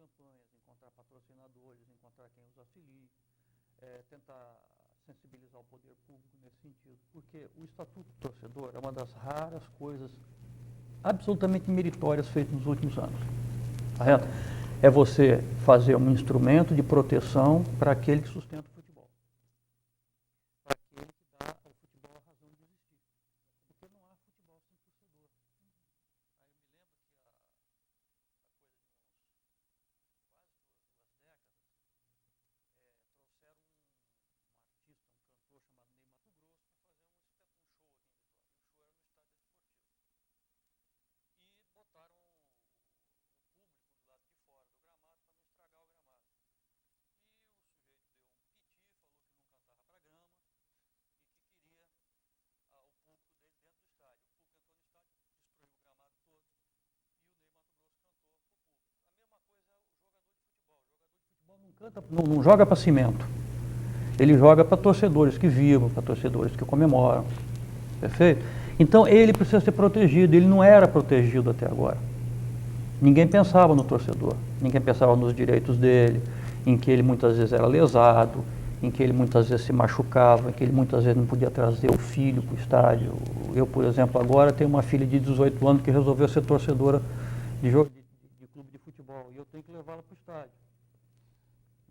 campanhas, encontrar patrocinadores, encontrar quem os afilie, tentar sensibilizar o poder público nesse sentido, porque o Estatuto do Torcedor é uma das raras coisas absolutamente meritórias feitas nos últimos anos. Correto? É você fazer um instrumento de proteção para aquele que sustenta o futebol. Para aquele que dá ao futebol a razão de existir. Porque não há futebol sem torcedor. Aí eu me lembro que a coisa de quase 2 décadas, trouxeram um artista, um cantor chamado Ney Matogrosso para fazer um show aqui em Vitória. E o show era no Estádio Desportivo. E botaram o público do lado de fora do gramado para não estragar o gramado. E o sujeito deu um piti, falou que não cantava para grama e que queria o público dele dentro do estádio. O público entrou no estádio, destruiu o gramado todo e o Ney Matogrosso cantou para o público. A mesma coisa é o jogador de futebol. O jogador de futebol não canta, não joga para cimento. Ele joga para torcedores que vibram, para torcedores que comemoram. Perfeito? Então ele precisa ser protegido. Ele não era protegido até agora. Ninguém pensava no torcedor, ninguém pensava nos direitos dele, em que ele muitas vezes era lesado, em que ele muitas vezes se machucava, em que ele muitas vezes não podia trazer o filho para o estádio. Eu, por exemplo, agora tenho uma filha de 18 anos que resolveu ser torcedora de clube de futebol e eu tenho que levá-la para o estádio.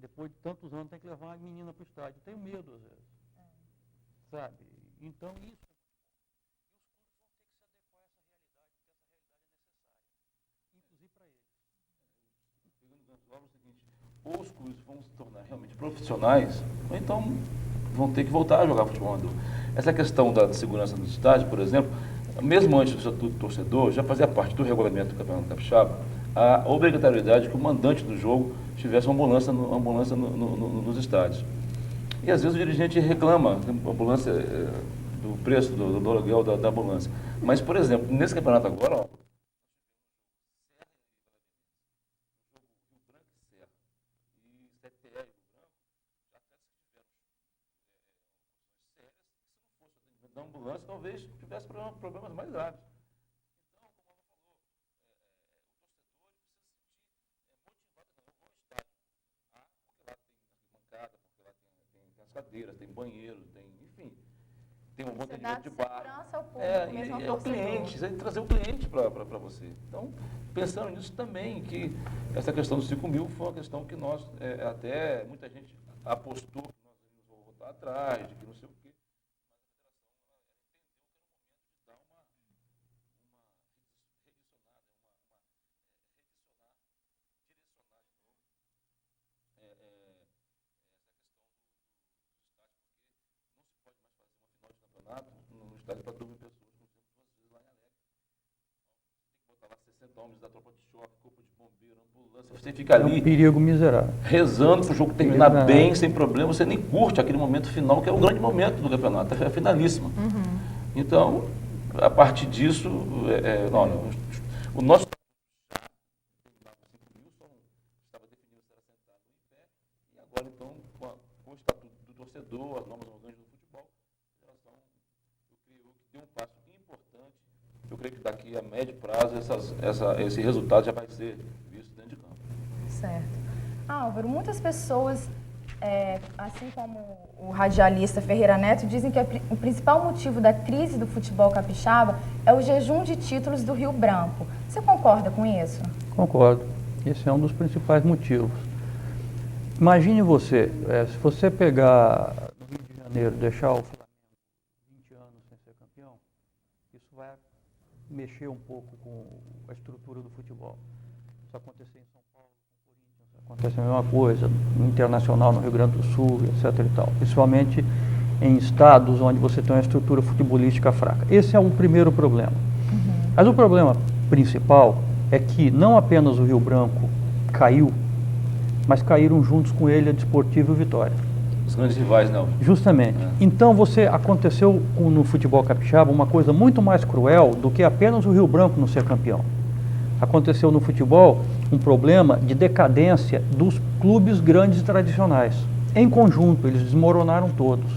Depois de tantos anos, tem que levar a menina para o estádio. Eu tenho medo, às vezes. Sabe? Então, isso. Ou os clubes vão se tornar realmente profissionais, ou então vão ter que voltar a jogar futebol amador. Essa questão da segurança no estádio, por exemplo, mesmo antes do Estatuto do Torcedor, já fazia parte do regulamento do Campeonato Capixaba a obrigatoriedade de que o mandante do jogo tivesse uma ambulância nos estádios. E às vezes o dirigente reclama da ambulância, do preço do aluguel da ambulância. Mas, por exemplo, nesse campeonato agora, ó, da ambulância, talvez tivesse problemas mais graves. Então, como ela falou, o torcedor precisa se sentir motivado, porque lá tem arquibancada, porque lá tem as cadeiras, tem banheiro, tem, enfim, tem um bom atendimento de bar. Segurança ao público, mesmo ao É o cliente, você tem que trazer o cliente para você. Então, pensando nisso também, que essa questão dos 5.000 foi uma questão que nós, até muita gente apostou que nós íamos voltar atrás, de que não sei o quê. No estádio para 2.000 pessoas, como sempre, 2 vezes lá em Alegre. Tem que botar lá 60 homens da tropa de choque, corpo de bombeiro, ambulância. Você fica ali. É um perigo miserável. Rezando para o jogo terminar bem, sem problema. Você nem curte aquele momento final, que é o grande momento do campeonato, é a finalíssima. Então, a partir disso, o nosso. Estava definido se era sentado ou em pé, e agora, então, com o Estatuto do Torcedor, as normas orgânicas do futebol, deu um passo importante. Eu creio que daqui a médio prazo esse resultado já vai ser visto dentro de campo. Certo. Álvaro, muitas pessoas, assim como o radialista Ferreira Neto, dizem que o principal motivo da crise do futebol capixaba é o jejum de títulos do Rio Branco. Você concorda com isso? Concordo. Esse é um dos principais motivos. Imagine você, se você pegar no Rio de Janeiro, deixar o Flamengo 20 anos sem ser campeão, isso vai mexer um pouco com a estrutura do futebol. Isso aconteceu em São Paulo, com o Corinthians, acontece a mesma coisa, no Internacional, no Rio Grande do Sul, etc. e tal. Principalmente em estados onde você tem uma estrutura futebolística fraca. Esse é o primeiro problema. Mas o problema principal é que não apenas o Rio Branco caiu, mas caíram juntos com ele a Desportivo e o Vitória. Os grandes rivais, não. Justamente. Então aconteceu no futebol capixaba uma coisa muito mais cruel do que apenas o Rio Branco não ser campeão. Aconteceu no futebol um problema de decadência dos clubes grandes e tradicionais. Em conjunto, eles desmoronaram todos.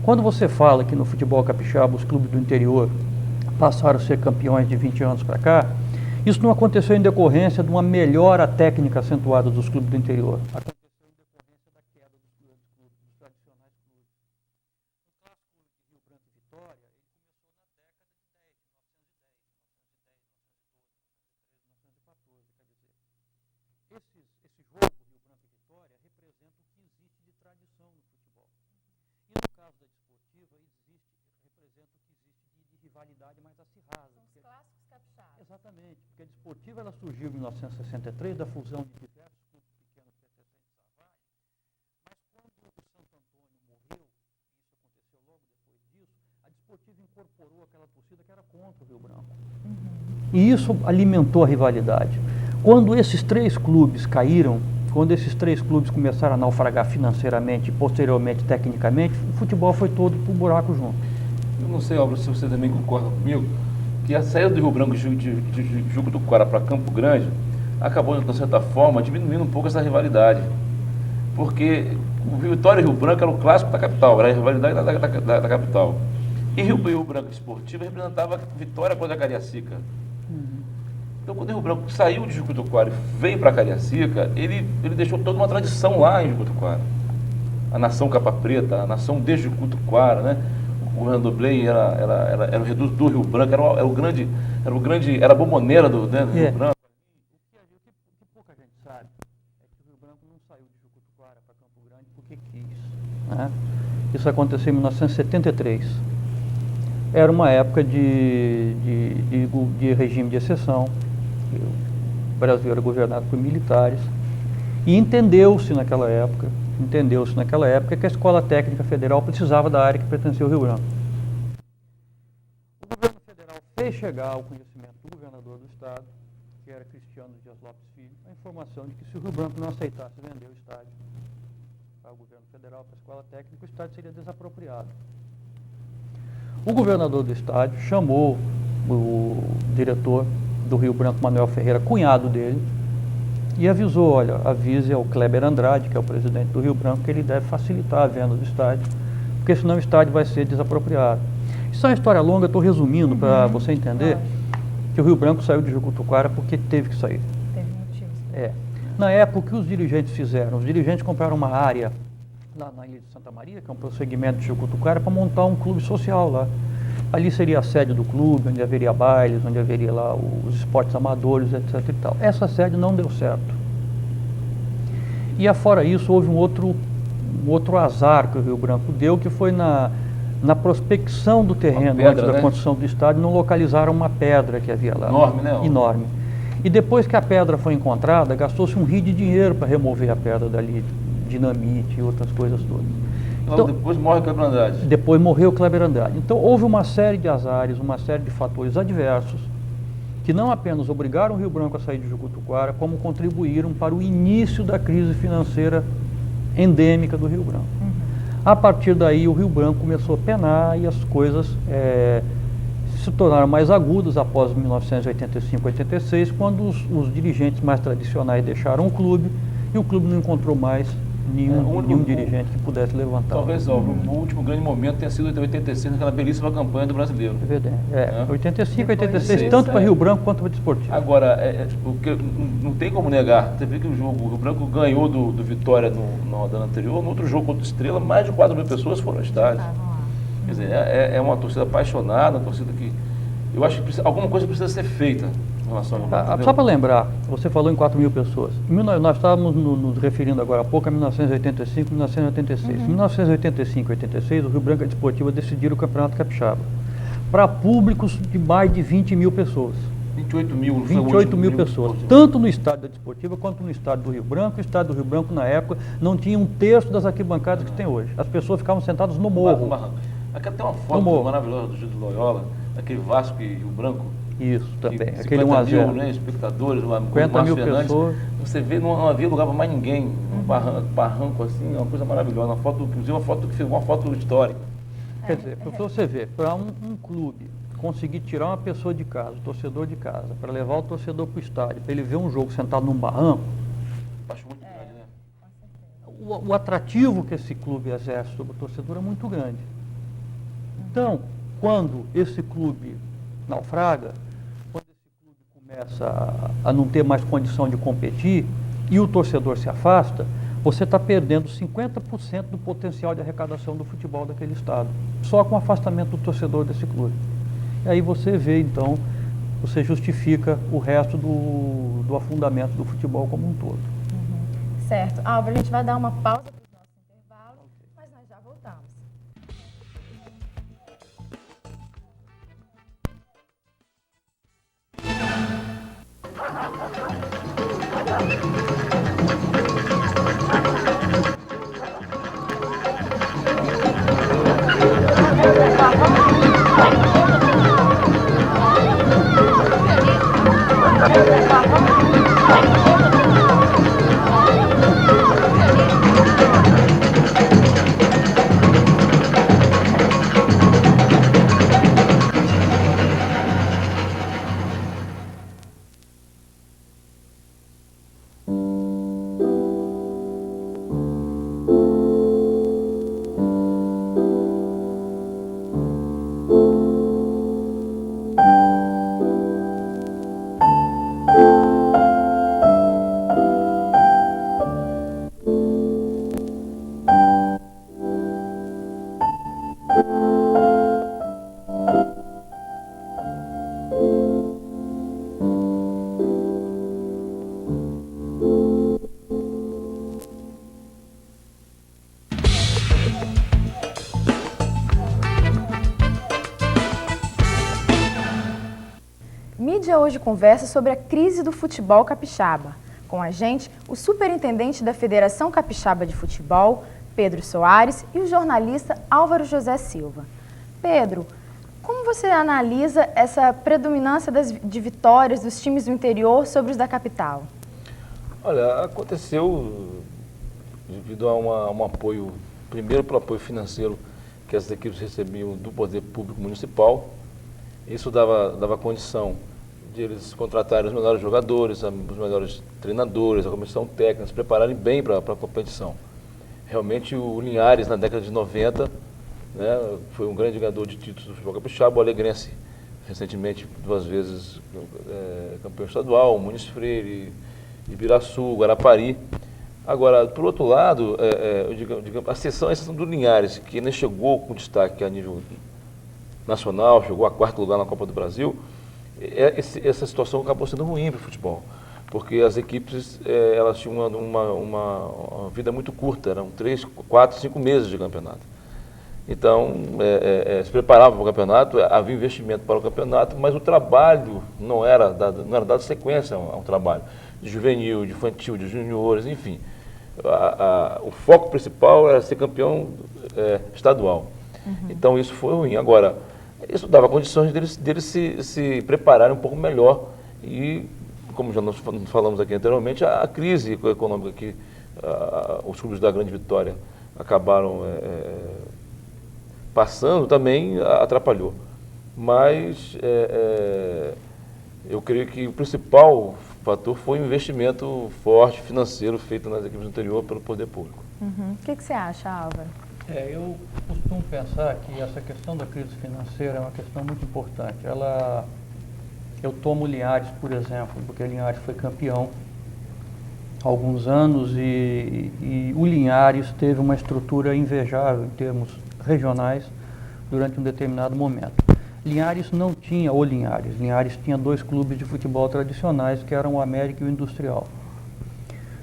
Quando você fala que no futebol capixaba os clubes do interior passaram a ser campeões de 20 anos para cá, Isso não aconteceu em decorrência de uma melhora técnica acentuada dos clubes do interior. Aconteceu em decorrência da queda dos tradicionais clubes. O clássico de Rio Branco e Vitória, ele começou na década de 10, 1910, 1910, 1912, 1913, 1914, quer dizer. Esse jogo, Rio Branco e Vitória, representa o que existe de tradição no futebol. E no caso da Desportiva, representa o que existe de rivalidade mais acirrada. São os clássicos capixabas. Exatamente, porque a Desportiva ela surgiu em 1963 da fusão de diversos clubes pequenos pertencentes à Vale, mas quando o Santo Antônio morreu, e isso aconteceu logo depois disso, a Desportiva incorporou aquela torcida que era contra o Rio Branco. E isso alimentou a rivalidade. Quando esses três clubes caíram, quando esses três clubes começaram a naufragar financeiramente e posteriormente tecnicamente, o futebol foi todo pro buraco junto. Eu não sei, Álvaro, se você também concorda comigo, que a saída do Rio Branco de Jucutuquara para Campo Grande acabou, de certa forma, diminuindo um pouco essa rivalidade. Porque o Vitória e Rio Branco era o clássico da capital, era a rivalidade da capital. E Rio Branco Esportiva representava a Vitória contra a Cariacica. Então, quando o Rio Branco saiu de Jucutuquara e veio para Cariacica, ele deixou toda uma tradição lá em Jucutuquara. A nação capa preta, a nação de Jucutuquara, né? O governador Blay era o reduto do Rio Branco, era a bomboneira do Rio Branco. O que pouca gente sabe é que o Rio Branco não saiu de Jucutuquara para Campo Grande porque quis. Né? Isso aconteceu em 1973. Era uma época de regime de exceção. O Brasil era governado por militares. E entendeu-se naquela época que a Escola Técnica Federal precisava da área que pertencia ao Rio Branco. O governo federal fez chegar ao conhecimento do governador do estado, que era Cristiano Dias Lopes Filho, a informação de que se o Rio Branco não aceitasse vender o estádio para o governo federal, para a Escola Técnica, o estádio seria desapropriado. O governador do estádio chamou o diretor do Rio Branco, Manuel Ferreira, cunhado dele, e avisou, olha, avise ao Kleber Andrade, que é o presidente do Rio Branco, que ele deve facilitar a venda do estádio, porque senão o estádio vai ser desapropriado. Isso é uma história longa, eu estou resumindo para você entender que o Rio Branco saiu de Jucutuquara porque teve que sair. Teve motivos. Na época, o que os dirigentes fizeram? Os dirigentes compraram uma área lá na Ilha de Santa Maria, que é um prosseguimento de Jucutuquara, para montar um clube social lá. Ali seria a sede do clube, onde haveria bailes, onde haveria lá os esportes amadores, etc. e tal. Essa sede não deu certo. E afora isso, houve um outro azar que o Rio Branco deu, que foi na prospecção do terreno, pedra, antes da construção do estádio, não localizaram uma pedra que havia lá. Enorme, né? Enorme. E depois que a pedra foi encontrada, gastou-se um rio de dinheiro para remover a pedra dali, dinamite e outras coisas todas. Então, depois morre o Kleber Andrade. Depois morreu o Kleber Andrade. Então houve uma série de azares, uma série de fatores adversos, que não apenas obrigaram o Rio Branco a sair de Jucutuquara, como contribuíram para o início da crise financeira endêmica do Rio Branco. A partir daí o Rio Branco começou a penar e as coisas se tornaram mais agudas após 1985, 86, quando os dirigentes mais tradicionais deixaram o clube e o clube não encontrou mais nenhum dirigente que pudesse levantar. Talvez o último grande momento tenha sido em 86, naquela belíssima campanha do brasileiro. É verdade. 85, 86, tanto para Rio Branco quanto para o Desportivo. Agora, não tem como negar, você vê que o Rio Branco ganhou do Vitória no rodada anterior, no outro jogo contra o Estrela, mais de 4 mil pessoas foram ao estádio. Quer dizer, é uma torcida apaixonada, uma torcida que... Eu acho que alguma coisa precisa ser feita em relação ao Rio Branco. Só para lembrar, você falou em 4 mil pessoas. Nós estávamos nos referindo agora há pouco a 1985 e 1986. Em 1985 e 86, o Rio Branco e a Desportiva decidiram o Campeonato Capixaba para públicos de mais de 20 mil pessoas. 28 mil pessoas, tanto no estádio da Desportiva quanto no estádio do Rio Branco. O estádio do Rio Branco, na época, não tinha um terço das arquibancadas que tem hoje. As pessoas ficavam sentadas no morro. Aqui tem uma foto maravilhosa do Gil de Loyola, aquele Vasco e Rio Branco. Isso, também. Aquele 1-0. Né, espectadores, lá, 50 mil pessoas. Você vê, não havia lugar para mais ninguém. Um barranco assim, uma coisa maravilhosa. Inclusive uma foto histórica. Quer dizer, para você ver, para um clube conseguir tirar uma pessoa de casa, o torcedor de casa, para levar o torcedor para o estádio, para ele ver um jogo sentado num barranco, acho muito grande, né? O atrativo que esse clube exerce sobre o torcedor é muito grande. Então, quando esse clube naufraga, quando esse clube começa a não ter mais condição de competir e o torcedor se afasta, você está perdendo 50% do potencial de arrecadação do futebol daquele estado, só com o afastamento do torcedor desse clube. E aí você vê, então, você justifica o resto do afundamento do futebol como um todo. Certo. Álvaro, a gente vai dar uma pausa para o nosso intervalo, mas nós já voltamos. Mídia hoje conversa sobre a crise do futebol capixaba. Com a gente, o superintendente da Federação Capixaba de Futebol, Pedro Soares, e o jornalista Álvaro José Silva. Pedro, como você analisa essa predominância de vitórias dos times do interior sobre os da capital? Olha, aconteceu devido a um apoio, primeiro pelo apoio financeiro que as equipes recebiam do poder público municipal. Isso dava condição de eles contratarem os melhores jogadores, os melhores treinadores, a comissão técnica, se prepararem bem para a competição. Realmente o Linhares, na década de 90, né, foi um grande ganhador de títulos do futebol capixaba, o Alegrense, recentemente 2 vezes campeão estadual, o Muniz Freire, Ibiraçu, Guarapari. Agora, por outro lado, a exceção do Linhares, que ainda chegou com destaque a nível nacional, chegou a 4º lugar na Copa do Brasil, essa situação acabou sendo ruim para o futebol, porque as equipes elas tinham uma vida muito curta, eram 3, 4, 5 meses de campeonato. Então, se preparavam para o campeonato, havia investimento para o campeonato, mas o trabalho não era dado sequência ao trabalho de juvenil, de infantil, de juniores, enfim. O foco principal era ser campeão estadual. Uhum. Então, isso foi ruim. Agora, isso dava condições deles se prepararem um pouco melhor e, como já nós falamos aqui anteriormente, a crise econômica que os clubes da Grande Vitória acabaram passando também atrapalhou. Mas eu creio que o principal fator foi o investimento forte, financeiro, feito nas equipes do interior pelo poder público. Uhum. O que você acha, Álvaro? Eu costumo pensar que essa questão da crise financeira é uma questão muito importante. Eu tomo Linhares, por exemplo, porque Linhares foi campeão há alguns anos e o Linhares teve uma estrutura invejável em termos regionais durante um determinado momento. Linhares não tinha o Linhares. Linhares tinha 2 clubes de futebol tradicionais, que eram o América e o Industrial.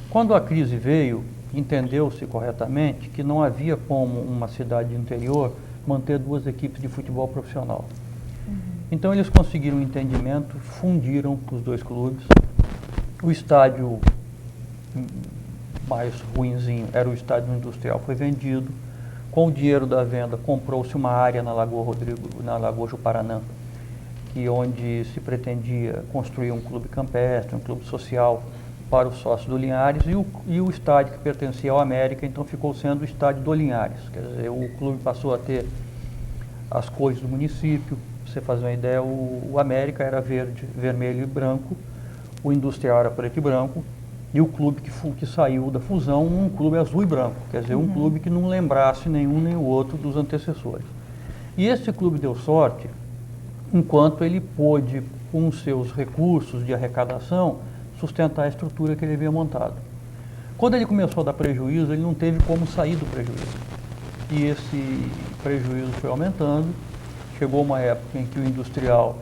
Quando a crise veio, entendeu-se corretamente que não havia como uma cidade interior manter 2 equipes de futebol profissional. Uhum. Então eles conseguiram um entendimento, fundiram os 2 clubes. O estádio mais ruinzinho era o estádio Industrial, foi vendido. Com o dinheiro da venda, comprou-se uma área na Lagoa Juparanã, onde se pretendia construir um clube campestre, um clube social para os sócios do Linhares, e o estádio que pertencia ao América, então ficou sendo o estádio do Linhares. Quer dizer, o clube passou a ter as cores do município. Pra você fazer uma ideia, o América era verde, vermelho e branco, o Industrial era preto e branco, e o clube que saiu da fusão, um clube azul e branco, quer dizer, um clube que não lembrasse nenhum nem o outro dos antecessores. E esse clube deu sorte enquanto ele pôde com os seus recursos de arrecadação, sustentar a estrutura que ele havia montado. Quando ele começou a dar prejuízo, ele não teve como sair do prejuízo. E esse prejuízo foi aumentando. Chegou uma época em que o industrial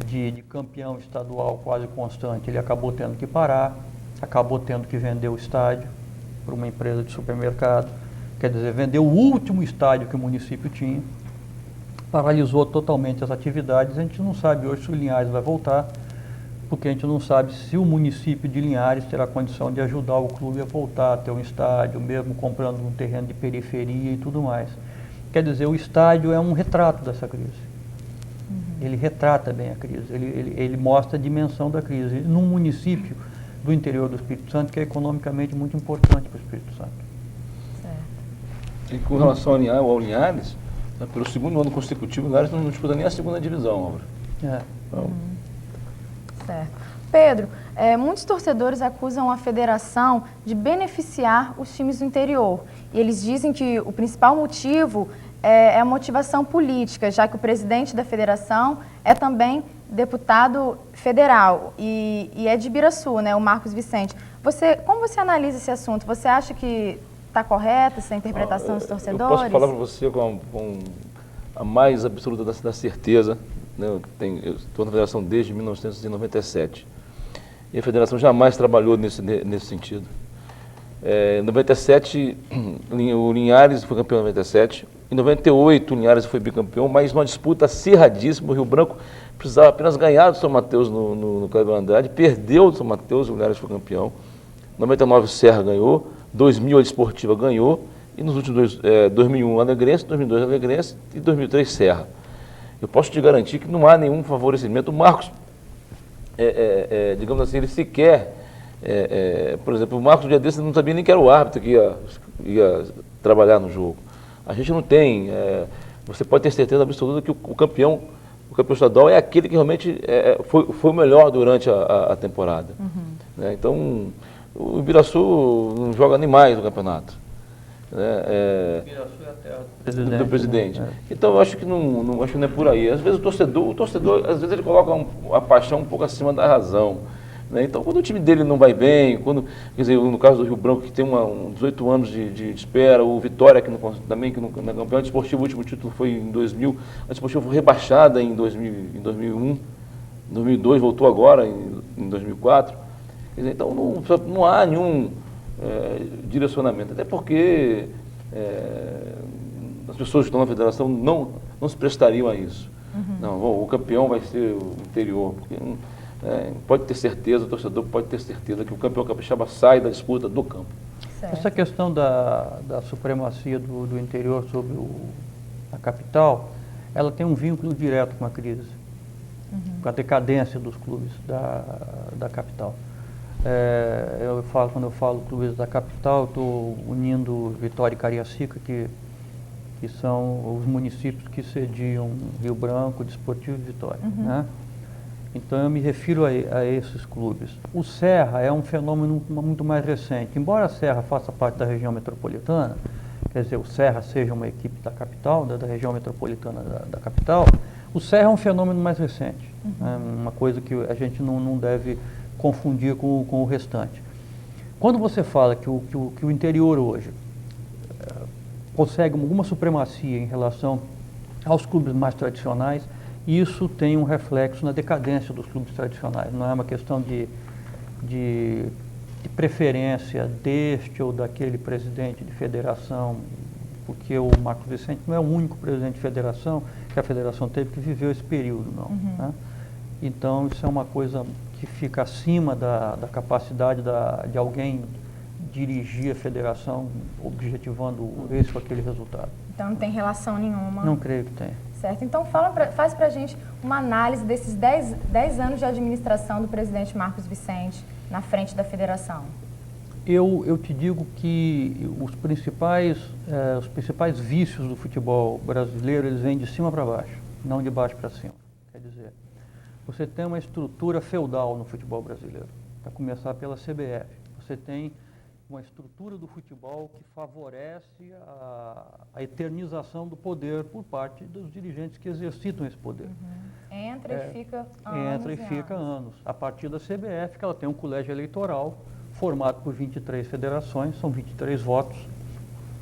de campeão estadual quase constante, ele acabou tendo que parar, acabou tendo que vender o estádio para uma empresa de supermercado, quer dizer, vendeu o último estádio que o município tinha, paralisou totalmente as atividades. A gente não sabe hoje se o Linhares vai voltar, porque a gente não sabe se o município de Linhares terá condição de ajudar o clube a voltar a ter um estádio, mesmo comprando um terreno de periferia e tudo mais. Quer dizer, o estádio é um retrato dessa crise. Ele retrata bem a crise, ele mostra a dimensão da crise. Num município do interior do Espírito Santo, que é economicamente muito importante para o Espírito Santo. Certo. E com relação ao Linhares, né, pelo segundo ano consecutivo, o Linhares não disputa nem a segunda divisão, Álvaro. Então, Certo. Pedro, muitos torcedores acusam a federação de beneficiar os times do interior. E eles dizem que o principal motivo é a motivação política, já que o presidente da federação é também deputado federal e é de Ibiraçu, né, o Marcos Vicente. Como você analisa esse assunto? Você acha que está correta essa interpretação dos torcedores? Eu posso falar para você com a mais absoluta da certeza, né? Eu estou na federação desde 1997 e a federação jamais trabalhou nesse sentido. Em 97, o Linhares foi campeão em 97, em 98 o Linhares foi bicampeão, mas numa disputa acirradíssima. O Rio Branco precisava apenas ganhar do São Mateus no Cléber Andrade, perdeu do São Mateus, o Linhares foi campeão. Em 99 o Serra ganhou, 2000 a Desportiva ganhou, e nos últimos 2001 o Alegrense, 2002 o Alegrense e 2003 Serra. Eu posso te garantir que não há nenhum favorecimento. O Marcos, digamos assim, ele sequer, por exemplo, o Marcos, um dia desse, não sabia nem que era o árbitro que ia trabalhar no jogo. A gente não tem, você pode ter certeza absoluta que o campeão estadual é aquele que realmente foi o melhor durante a temporada. Né? Então, o Ibiraçu não joga nem mais no campeonato. Ibiraçu é a terra do presidente. Então, eu acho que acho que não é por aí. Às vezes o torcedor às vezes ele coloca a paixão um pouco acima da razão. Né? Então, quando o time dele não vai bem, quer dizer, no caso do Rio Branco, que tem 18 anos de espera, o Vitória, também, que não é campeão, a Desportiva, o último título foi em 2000, a Desportiva foi rebaixada em 2001, em 2002, voltou agora, em 2004. Quer dizer, então, não há nenhum direcionamento, até porque as pessoas que estão na federação não se prestariam a isso. Não, o campeão vai ser o interior, porque... pode ter certeza, o torcedor pode ter certeza que o campeão capixaba sai da disputa do campo. Certo. Essa questão da supremacia do interior sobre a capital, ela tem um vínculo direto com a crise, com a decadência dos clubes da capital. Quando eu falo clubes da capital, estou unindo Vitória e Cariacica, que são os municípios que sediam Rio Branco, Desportivo e Vitória. Né? Então, eu me refiro a esses clubes. O Serra é um fenômeno muito mais recente. Embora a Serra faça parte da região metropolitana, quer dizer, o Serra seja uma equipe da capital, da região metropolitana da capital, o Serra é um fenômeno mais recente. Uma coisa que a gente não deve confundir com o restante. Quando você fala que o interior hoje consegue alguma supremacia em relação aos clubes mais tradicionais, isso tem um reflexo na decadência dos clubes tradicionais. Não é uma questão de preferência deste ou daquele presidente de federação, porque o Marcos Vicente não é o único presidente de federação que a federação teve que viveu esse período, não. Né? Então, isso é uma coisa que fica acima da capacidade de alguém dirigir a federação objetivando esse ou aquele resultado. Então, não tem relação nenhuma? Não creio que tenha. Certo. Então, faz para a gente uma análise desses 10 anos de administração do presidente Marcos Vicente na frente da federação. Eu te digo que os principais vícios do futebol brasileiro, eles vêm de cima para baixo, não de baixo para cima. Quer dizer, você tem uma estrutura feudal no futebol brasileiro, para começar pela CBF. Você tem uma estrutura do futebol que favorece a eternização do poder por parte dos dirigentes que exercitam esse poder. Entra e fica anos. Entra e fica anos. A partir da CBF, que ela tem um colégio eleitoral formado por 23 federações, são 23 votos.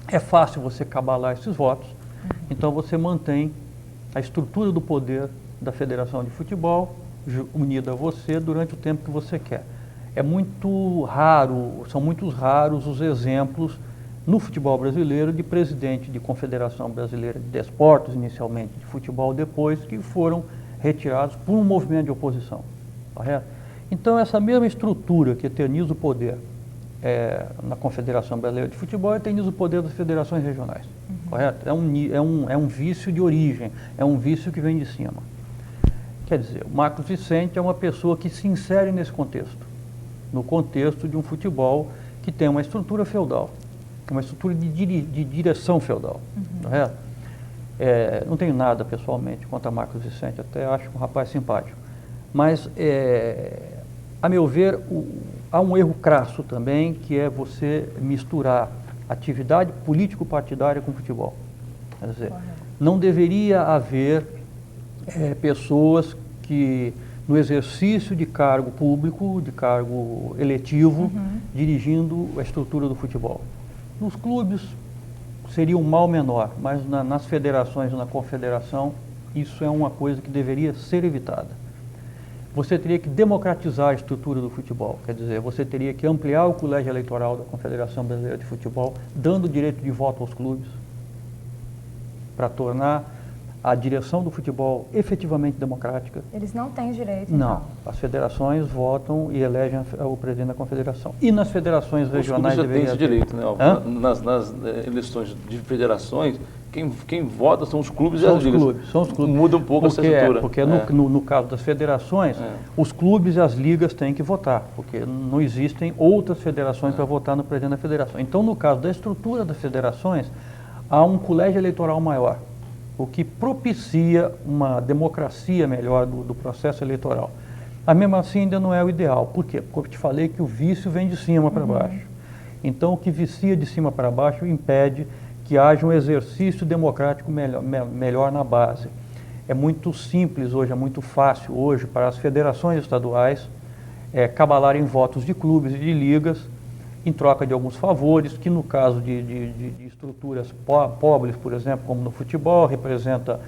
É fácil você cabalar esses votos, então você mantém a estrutura do poder da Federação de Futebol unida a você durante o tempo que você quer. É muito raro, são muito raros os exemplos no futebol brasileiro de presidente de Confederação Brasileira de Desportos, inicialmente de futebol, depois que foram retirados por um movimento de oposição, correto? Então essa mesma estrutura que eterniza o poder na Confederação Brasileira de Futebol eterniza o poder das federações regionais, correto? É um vício de origem, é um vício que vem de cima. Quer dizer, o Marcos Vicente é uma pessoa que se insere nesse contexto, no contexto de um futebol que tem uma estrutura feudal, uma estrutura de direção feudal, correto? Não tenho nada pessoalmente contra Marcos Vicente, até acho um rapaz simpático, mas a meu ver há um erro crasso também, que é você misturar atividade político-partidária com futebol. Quer dizer, não deveria haver pessoas que no exercício de cargo público, de cargo eletivo, dirigindo a estrutura do futebol. Nos clubes seria um mal menor, mas nas federações e na confederação, isso é uma coisa que deveria ser evitada. Você teria que democratizar a estrutura do futebol, quer dizer, você teria que ampliar o colégio eleitoral da Confederação Brasileira de Futebol, dando direito de voto aos clubes, para tornar a direção do futebol efetivamente democrática. Eles não têm direito, Não, então. as federações votam e elegem o presidente da confederação. E nas federações regionais deveria ter esse direito, né? Nas eleições de federações, quem vota são os clubes e as ligas. São os clubes. Muda um pouco essa estrutura. Porque no caso das federações, os clubes e as ligas têm que votar, porque não existem outras federações para votar no presidente da federação. Então, no caso da estrutura das federações, há um colégio eleitoral maior, o que propicia uma democracia melhor do processo eleitoral. Mas mesmo assim ainda não é o ideal. Por quê? Porque eu te falei que o vício vem de cima para baixo. Então o que vicia de cima para baixo impede que haja um exercício democrático melhor na base. É muito simples hoje, é muito fácil hoje para as federações estaduais cabalarem votos de clubes e de ligas em troca de alguns favores, que no caso de estruturas pobres, por exemplo, como no futebol, representa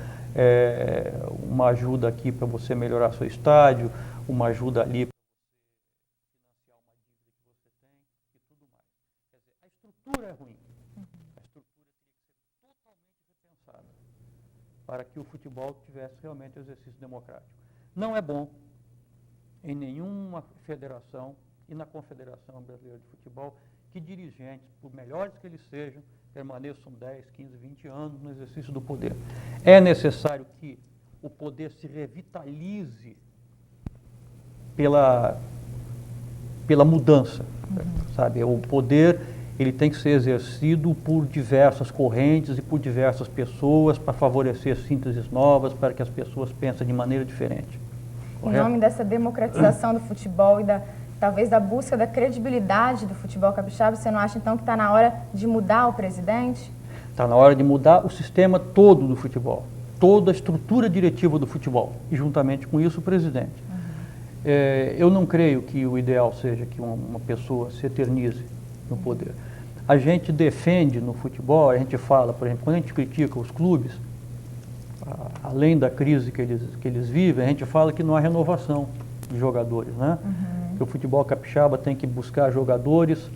uma ajuda aqui para você melhorar seu estádio, uma ajuda ali para você financiar uma dívida que você tem e tudo mais. Quer dizer, a estrutura é ruim. A estrutura teria que ser totalmente repensada para que o futebol tivesse realmente exercício democrático. Não é bom em nenhuma federação e na Confederação Brasileira de Futebol, que dirigentes, por melhores que eles sejam, permaneçam 10, 15, 20 anos no exercício do poder. É necessário que o poder se revitalize pela mudança, sabe? O poder ele tem que ser exercido por diversas correntes e por diversas pessoas para favorecer sínteses novas, para que as pessoas pensem de maneira diferente. Em nome dessa democratização do futebol e talvez da busca da credibilidade do futebol capixaba, você não acha então que está na hora de mudar o presidente? Está na hora de mudar o sistema todo do futebol, toda a estrutura diretiva do futebol, e juntamente com isso o presidente. Eu não creio que o ideal seja que uma pessoa se eternize no poder. A gente defende no futebol, a gente fala, por exemplo, quando a gente critica os clubes, além da crise que eles vivem, a gente fala que não há renovação de jogadores, né? Que o futebol capixaba tem que buscar jogadores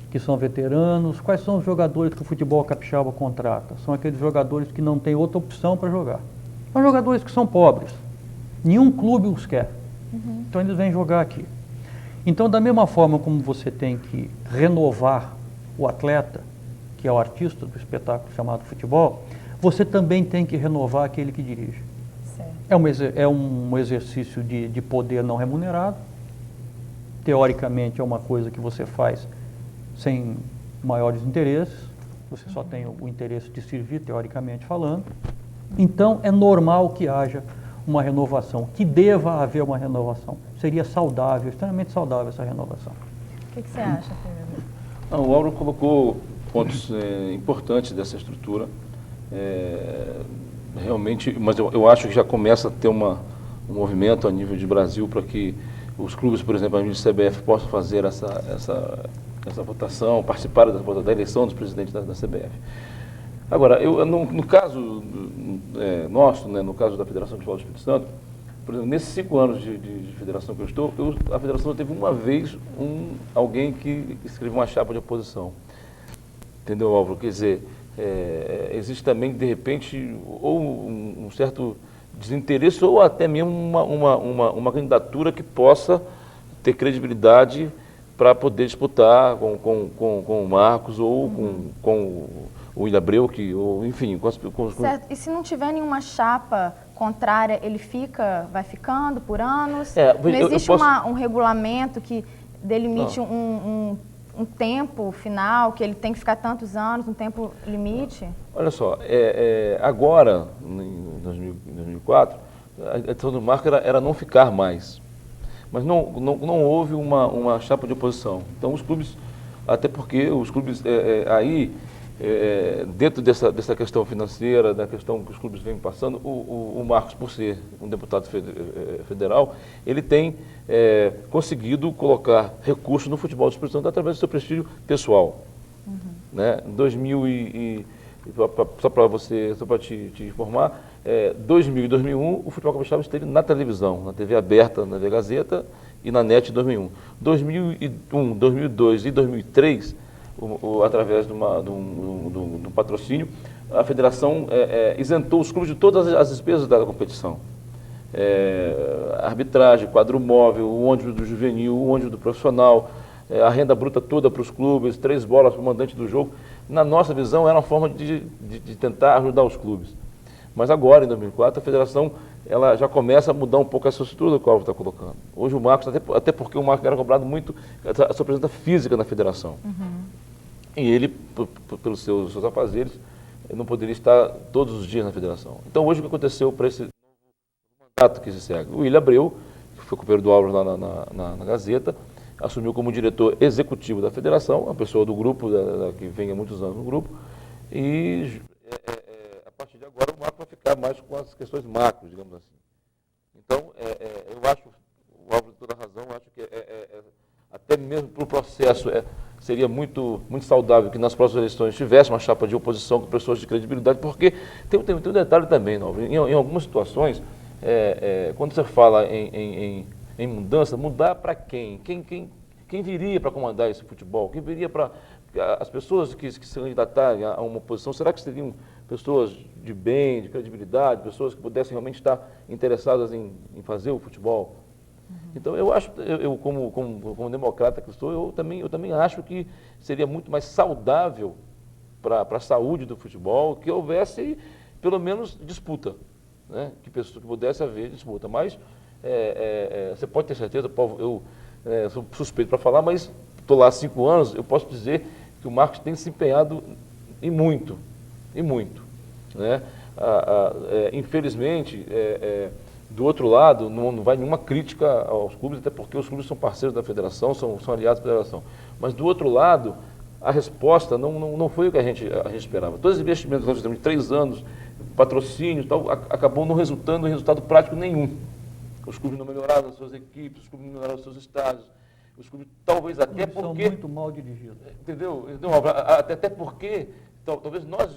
que são veteranos. Quais são os jogadores que o futebol capixaba contrata? São aqueles jogadores que não têm outra opção para jogar. São jogadores que são pobres. Nenhum clube os quer. Então eles vêm jogar aqui. Então, da mesma forma como você tem que renovar o atleta, que é o artista do espetáculo chamado futebol, você também tem que renovar aquele que dirige. Certo. É um exercício de poder não remunerado. Teoricamente é uma coisa que você faz sem maiores interesses, você só tem o interesse de servir, teoricamente falando. Então é normal que haja uma renovação, que deva haver uma renovação. Seria saudável, extremamente saudável essa renovação. O que você acha, Pedro? O Auro colocou pontos importantes dessa estrutura. Realmente, mas eu acho que já começa a ter um movimento a nível de Brasil para que os clubes, por exemplo, a nível de CBF, possam fazer essa votação, participar da eleição dos presidentes da CBF. Agora, no caso nosso, né, no caso da Federação de Futebol do Espírito Santo, por exemplo, nesses 5 anos de federação que eu estou, a federação teve uma vez alguém que escreveu uma chapa de oposição. Entendeu, Álvaro? Quer dizer, existe também, de repente, ou um certo desinteresse, ou até mesmo uma candidatura que possa ter credibilidade para poder disputar com o Marcos ou com o William Abreu, enfim... Certo. E se não tiver nenhuma chapa contrária, ele vai ficando por anos? Não existe um regulamento que delimite um tempo final, que ele tem que ficar tantos anos, um tempo limite? Olha só, agora, em 2004, a intenção do Marco era não ficar mais. Mas não houve uma chapa de oposição. Então os clubes, até porque os clubes dentro dessa questão financeira, da questão que os clubes vêm passando, o Marcos, por ser um deputado federal, ele tem conseguido colocar recursos no futebol do Espírito Santo através do seu prestígio pessoal. Né? Em 2000 só para te informar, 2000 e 2001 o futebol capixaba esteve na televisão, na TV aberta, na TV Gazeta e na NET em 2001. 2001, 2002 e 2003, através de um patrocínio, a federação isentou os clubes de todas as despesas da competição. Arbitragem, quadro móvel, o ônibus do juvenil, o ônibus do profissional, a renda bruta toda para os clubes, 3 bolas para o mandante do jogo. Na nossa visão, era uma forma de tentar ajudar os clubes. Mas agora, em 2004, a federação ela já começa a mudar um pouco essa estrutura que o Álvaro está colocando. Hoje o Marcos, até porque o Marcos era cobrado muito a sua presença física na federação. E ele, pelos seus afazeres, não poderia estar todos os dias na federação. Então hoje o que aconteceu para esse mandato que se segue? O William Abreu, que foi companheiro do Álvaro lá na Gazeta, assumiu como diretor executivo da federação, uma pessoa do grupo, que vem há muitos anos no grupo, e a partir de agora o Marco vai ficar mais com as questões macros, digamos assim. Então, eu acho, o Álvaro tem toda a razão, acho que até mesmo para o processo seria muito saudável que nas próximas eleições tivesse uma chapa de oposição com pessoas de credibilidade, porque tem um detalhe também, não, em algumas situações, quando você fala em mudança, mudar para quem? Quem viria para comandar esse futebol? Quem viria para... As pessoas que se candidatarem a uma posição, será que seriam pessoas de bem, de credibilidade, pessoas que pudessem realmente estar interessadas em fazer o futebol? Então, eu acho, como democrata que sou, eu também acho que seria muito mais saudável para a saúde do futebol que houvesse, pelo menos, disputa, né? Que pudesse haver disputa. Mas você pode ter certeza, Paulo, eu sou suspeito para falar, mas estou lá há 5 anos, eu posso dizer que o Marcos tem se empenhado e muito, né? Infelizmente, do outro lado, não vai nenhuma crítica aos clubes, até porque os clubes são parceiros da federação, são aliados da federação. Mas do outro lado, a resposta não foi o que a gente esperava. Todos os investimentos que nós fizemos de 3 anos, patrocínio e tal, acabou não resultando em resultado prático nenhum. Os clubes não melhoraram as suas equipes, os clubes não melhoraram os seus estádios, os clubes talvez até porque... São muito mal dirigidos. Entendeu? Até porque talvez nós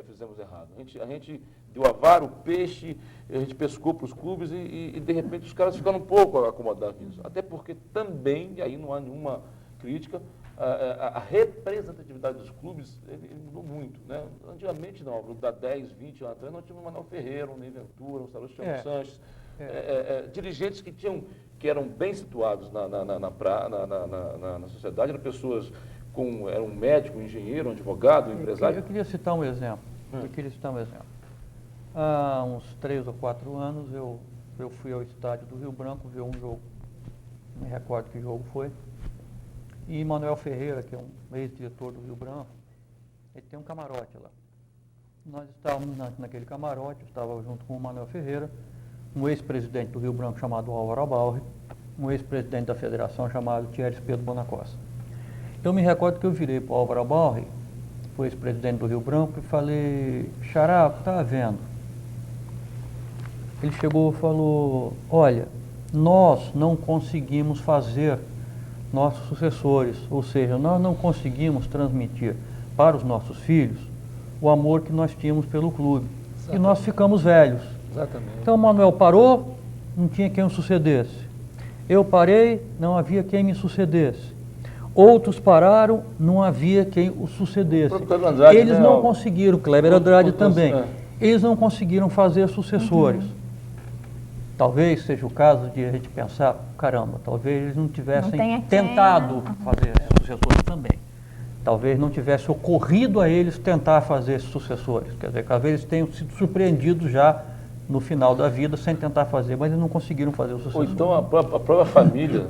fizemos errado. A gente deu a vara, o peixe, a gente pescou para os clubes e de repente os caras ficaram um pouco acomodados nisso. Até porque também, e aí não há nenhuma crítica, a representatividade dos clubes ele mudou muito, né? Antigamente não, há 10, 20 anos atrás, nós tínhamos o Manuel Ferreira, o Ney Ventura, o Salustiano Sanches, dirigentes que eram bem situados na sociedade, eram pessoas era um médico, um engenheiro, um advogado, um empresário. Eu queria citar um exemplo. Há uns 3 ou 4 anos eu fui ao estádio do Rio Branco ver um jogo. Não me recordo que jogo foi. E Manuel Ferreira, que é um ex-diretor do Rio Branco, ele tem um camarote lá. Nós estávamos naquele camarote, eu estava junto com o Manuel Ferreira, um ex-presidente do Rio Branco chamado Álvaro Abalri, um ex-presidente da federação chamado Thierry Pedro Bonacosta. Eu me recordo que eu virei para o Álvaro Abalri, foi ex-presidente do Rio Branco, e falei, Xará, o que está havendo? Ele chegou e falou, olha, nós não conseguimos fazer nossos sucessores, ou seja, nós não conseguimos transmitir para os nossos filhos o amor que nós tínhamos pelo clube. Exatamente. E nós ficamos velhos. Exatamente. Então o Manuel parou, não tinha quem o sucedesse. Eu parei, não havia quem me sucedesse. Outros pararam, não havia quem o sucedesse. Andrade, eles não conseguiram, Kleber Andrade também, eles não conseguiram fazer sucessores. Talvez seja o caso de a gente pensar, caramba, talvez eles não tivessem tentado fazer sucessores também. Talvez não tivesse ocorrido a eles tentar fazer sucessores. Quer dizer, talvez eles tenham sido surpreendidos já no final da vida sem tentar fazer, mas eles não conseguiram fazer o sucessor. Ou então a própria família,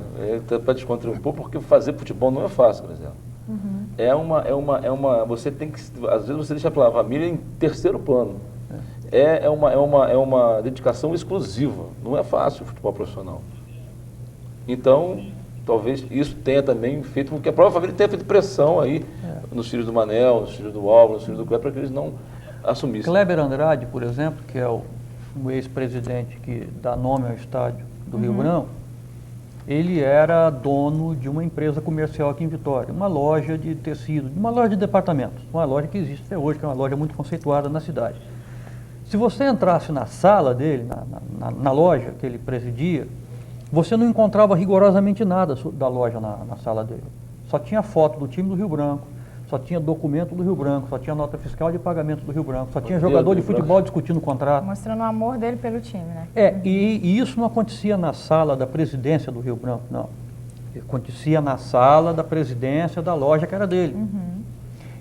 para descontrair um pouco, porque fazer futebol não é fácil, por exemplo. Você tem que, às vezes você deixa a família em terceiro plano. É uma dedicação exclusiva, não é fácil o futebol profissional. Então, talvez isso tenha também feito com que a própria família tenha feito pressão aí nos filhos do Manel, nos filhos do Álvaro, nos filhos do Kleber, para que eles não assumissem. Kleber Andrade, por exemplo, que é o ex-presidente que dá nome ao estádio do Rio Branco, ele era dono de uma empresa comercial aqui em Vitória, uma loja de tecido, uma loja de departamentos, uma loja que existe até hoje, que é uma loja muito conceituada na cidade. Se você entrasse na sala dele, na loja que ele presidia, você não encontrava rigorosamente nada da loja na sala dele. Só tinha foto do time do Rio Branco, só tinha documento do Rio Branco, só tinha nota fiscal de pagamento do Rio Branco, só tinha jogador de futebol discutindo o contrato. Mostrando o amor dele pelo time, né? E isso não acontecia na sala da presidência do Rio Branco, não. Acontecia na sala da presidência da loja que era dele.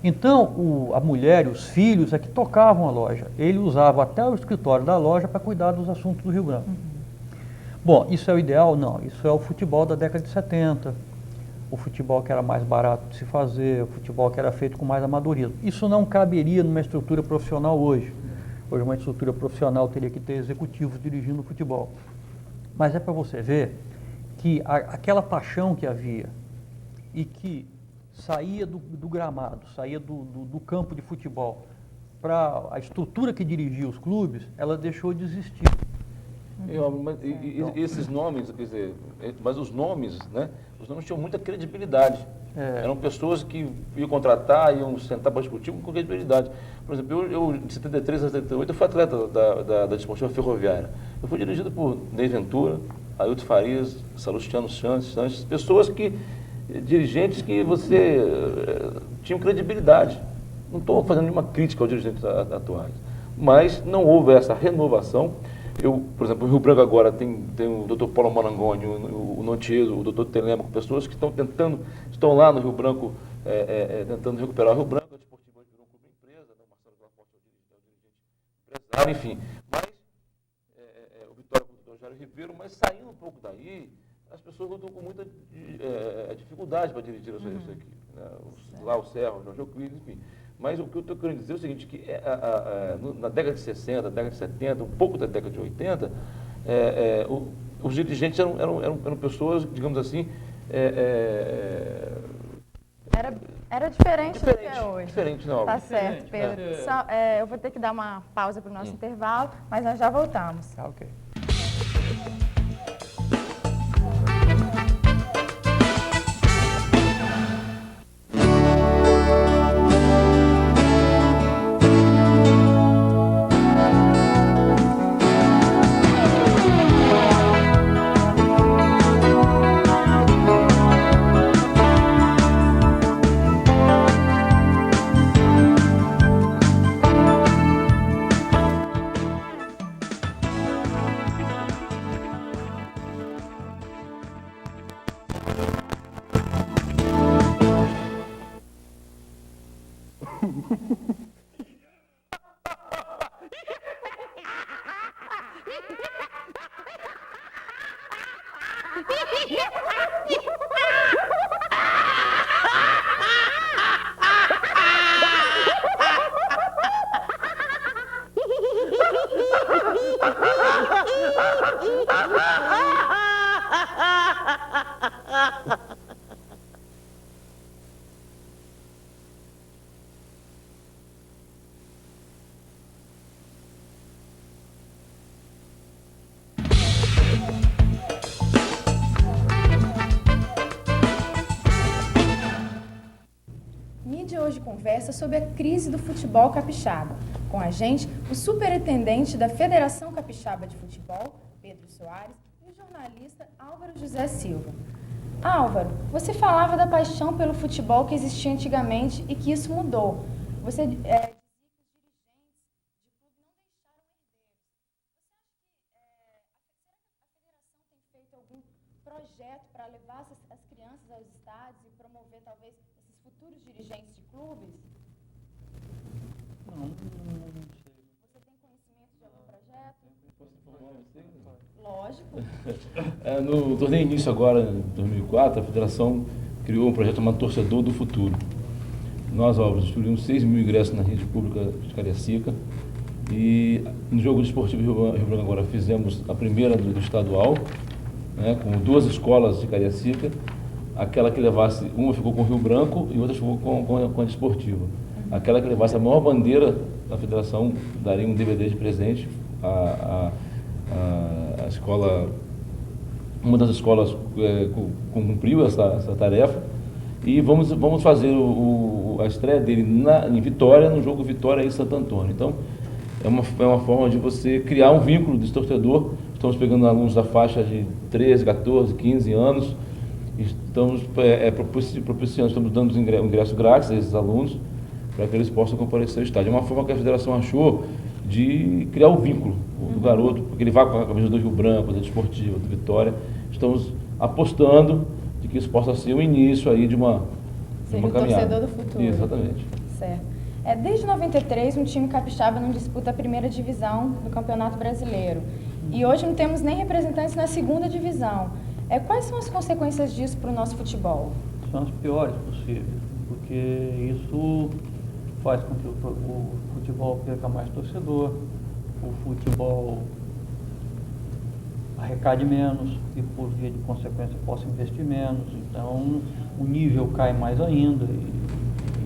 Então, a mulher e os filhos é que tocavam a loja. Ele usava até o escritório da loja para cuidar dos assuntos do Rio Branco. Bom, isso é o ideal? Não. Isso é o futebol da década de 70. O futebol que era mais barato de se fazer, o futebol que era feito com mais amadorismo. Isso não caberia numa estrutura profissional hoje. Hoje uma estrutura profissional teria que ter executivos dirigindo o futebol. Mas é para você ver que aquela paixão que havia e que saía do gramado, saía do campo de futebol para a estrutura que dirigia os clubes, ela deixou de existir. Esses nomes, quer dizer, mas os nomes, né? Os nomes tinham muita credibilidade. Eram pessoas que iam contratar, iam sentar para discutir com credibilidade. Por exemplo, eu de 73 a 78, eu fui atleta da Desportiva Ferroviária. Eu fui dirigido por Ney Ventura, Ailton Farias, Salustiano Sanches, pessoas dirigentes que você tinham credibilidade. Não estou fazendo nenhuma crítica aos dirigentes atuais, mas não houve essa renovação. Por exemplo, o Rio Branco agora tem o Dr. Paulo Marangoni, o Notieso, o Dr. Telemaco, pessoas que estão lá no Rio Branco, tentando recuperar o Rio Branco. A Desportiva virou um clube empresa, né? O Marcelo Glaforte é o dirigente empresário, enfim. Mas o Vitória com o Dr. Jairo Ribeiro, mas saindo um pouco daí, as pessoas lutam com muita dificuldade para dirigir essa equipe. Né? Lá o Serra, o Jorge Euclides, enfim. Mas o que eu estou querendo dizer é o seguinte, que na década de 60, década de 70, um pouco da década de 80, os dirigentes eram pessoas, digamos assim... Era diferente do que é hoje. Diferente, não. Tá certo, Pedro. Eu vou ter que dar uma pausa para o nosso intervalo, mas nós já voltamos. Ok. hoje conversa sobre a crise do futebol capixaba. Com a gente, o superintendente da Federação Capixaba de Futebol, Pedro Soares, e o jornalista Álvaro José Silva. Álvaro, você falava da paixão pelo futebol que existia antigamente e que isso mudou. Você dizia que os dirigentes de clube não deixaram herdeiros. Você acha que a federação tem feito algum projeto para levar as crianças aos estádios e promover talvez esses futuros dirigentes de clubes? Não sei. Você tem conhecimento de algum projeto? Lógico. No torneio início agora, em 2004, a federação criou um projeto chamado Torcedor do Futuro. Nós, Álvaro, distribuímos 6 mil ingressos na rede pública de Cariacica e no jogo esportivo Rio Branco agora fizemos a primeira do estadual, né, com 2 escolas de Cariacica. Aquela que levasse, uma ficou com o Rio Branco e outra ficou com a desportiva. Aquela que levasse a maior bandeira da federação daria um DVD de presente. A escola, uma das escolas cumpriu essa tarefa e vamos fazer a estreia dele em Vitória, no jogo Vitória e Santo Antônio. Então, é uma forma de você criar um vínculo desse torcedor. Estamos pegando alunos da faixa de 13, 14, 15 anos, estamos propiciando, estamos dando ingresso grátis a esses alunos para que eles possam comparecer ao estádio. É uma forma que a federação achou de criar o vínculo do garoto, porque ele vai com a camisa do Rio Branco, da Desportiva, do Vitória. Estamos apostando de que isso possa ser o início aí de uma caminhada. O torcedor do futuro. Exatamente. Certo. Desde 93, um time capixaba não disputa a primeira divisão do Campeonato Brasileiro. E hoje não temos nem representantes na segunda divisão. Quais são as consequências disso para o nosso futebol? São as piores possíveis, porque isso faz com que o futebol perca mais torcedor, o futebol arrecade menos e, por via de consequência, possa investir menos. Então, o nível cai mais ainda